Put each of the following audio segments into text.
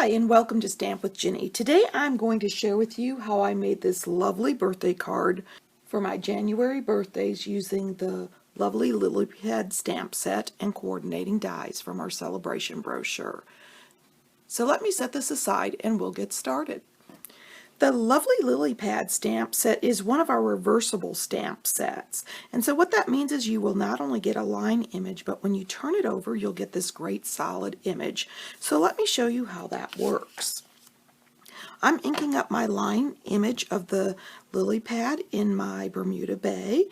Hi and welcome to Stamp with Ginny. Today I'm going to share with you how I made this lovely birthday card for my January birthdays using the lovely lily pad stamp set and coordinating dies from our celebration brochure. So let me set this aside and we'll get started. The lovely lily pad stamp set is one of our reversible stamp sets. And so what that means is you will not only get a line image, but when you turn it over, you'll get this great solid image. So let me show you how that works. I'm inking up my line image of the lily pad in my Bermuda Bay.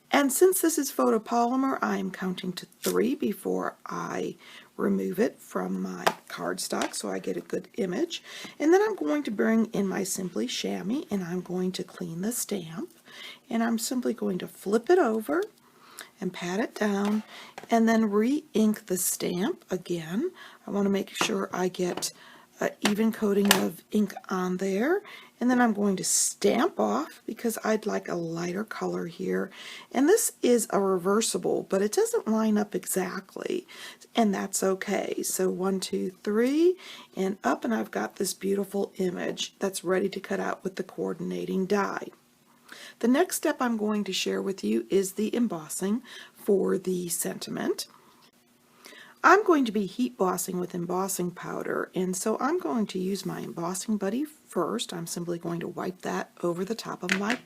And since this is photopolymer, I'm counting to 3 before I remove it from my cardstock so I get a good image. And then I'm going to bring in my Simply Chamois and I'm going to clean the stamp. And I'm simply going to flip it over and pat it down and then re-ink the stamp again. I want to make sure I get an even coating of ink on there. And then I'm going to stamp off because I'd like a lighter color here. And this is a reversible, but it doesn't line up exactly. And that's okay. So 1, 2, 3, and up, and I've got this beautiful image that's ready to cut out with the coordinating die. The next step I'm going to share with you is the embossing for the sentiment. I'm going to be heat bossing with embossing powder, and so I'm going to use my embossing buddy first. I'm simply going to wipe that over the top of my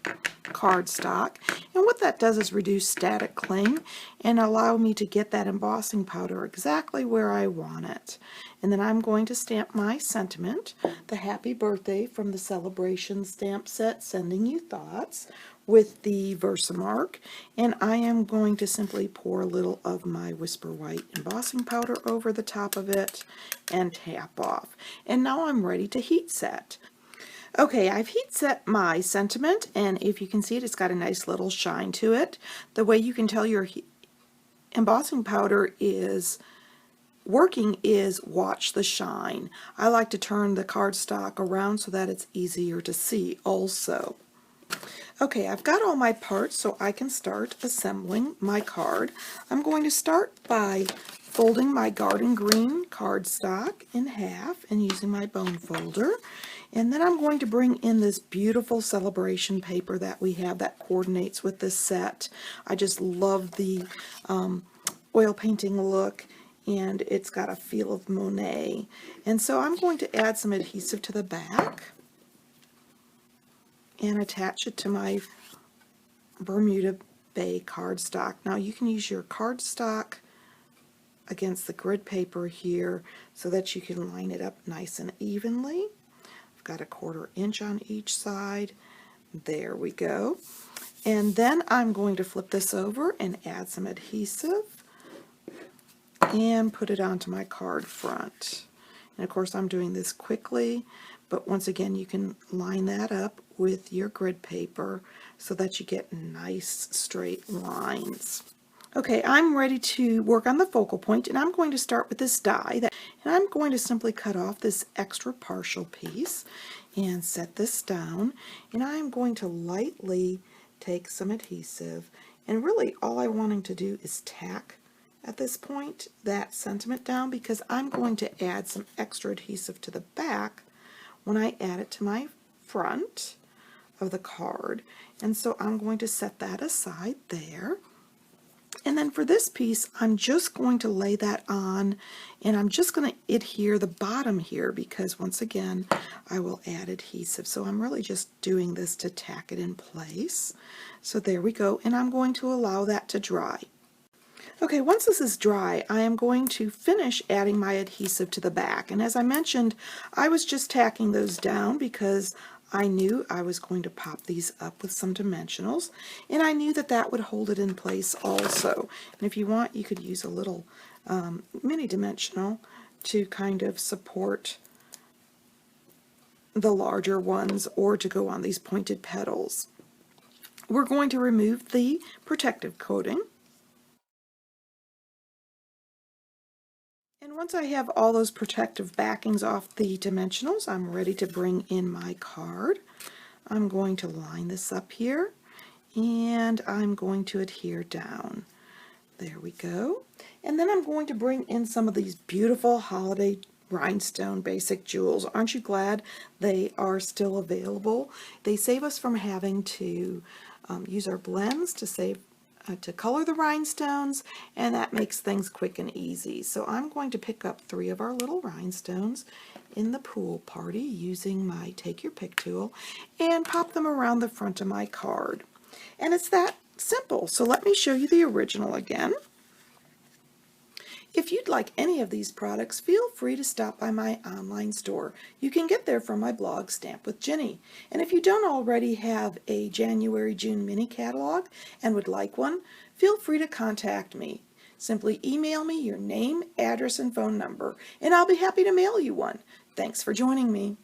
cardstock, and what that does is reduce static cling and allow me to get that embossing powder exactly where I want it. And then I'm going to stamp my sentiment, the happy birthday from the Sale-a-bration stamp set, sending you thoughts, with the Versamark, and I am going to simply pour a little of my Whisper White embossing powder over the top of it and tap off. And now I'm ready to heat set. Okay, I've heat set my sentiment, and if you can see it, it's got a nice little shine to it. The way you can tell your embossing powder is working is watch the shine. I like to turn the cardstock around so that it's easier to see also. Okay, I've got all my parts so I can start assembling my card. I'm going to start by folding my garden green cardstock in half and using my bone folder. And then I'm going to bring in this beautiful celebration paper that we have that coordinates with this set. I just love the oil painting look, and it's got a feel of Monet. And so I'm going to add some adhesive to the back and attach it to my Bermuda Bay cardstock. Now you can use your cardstock against the grid paper here so that you can line it up nice and evenly. I've got a 1/4 inch on each side. There we go. And then I'm going to flip this over and add some adhesive and put it onto my card front. And of course I'm doing this quickly, but once again you can line that up with your grid paper so that you get nice straight lines. Okay, I'm ready to work on the focal point, and I'm going to start with this die, and I'm going to simply cut off this extra partial piece and set this down, and I'm going to lightly take some adhesive, and really all I'm wanting to do is tack at this point that sentiment down because I'm going to add some extra adhesive to the back when I add it to my front of the card. And so I'm going to set that aside there. And then for this piece, I'm just going to lay that on, and I'm just going to adhere the bottom here because once again I will add adhesive. So I'm really just doing this to tack it in place. So there we go, and I'm going to allow that to dry. Okay, once this is dry, I am going to finish adding my adhesive to the back. And as I mentioned, I was just tacking those down because I knew I was going to pop these up with some dimensionals, and I knew that that would hold it in place also. And if you want, you could use a little mini dimensional to kind of support the larger ones or to go on these pointed petals. We're going to remove the protective coating. And once I have all those protective backings off the dimensionals, I'm ready to bring in my card. I'm going to line this up here, and I'm going to adhere down. There we go. And then I'm going to bring in some of these beautiful holiday rhinestone basic jewels. Aren't you glad they are still available? They save us from having to use our blends to color the rhinestones, and that makes things quick and easy. So I'm going to pick up 3 of our little rhinestones in the pool party using my Take Your Pick tool and pop them around the front of my card. And it's that simple. So let me show you the original again. If you'd like any of these products, feel free to stop by my online store. You can get there from my blog, Stamp with Jini. And if you don't already have a January-June mini catalog and would like one, feel free to contact me. Simply email me your name, address, and phone number, and I'll be happy to mail you one. Thanks for joining me.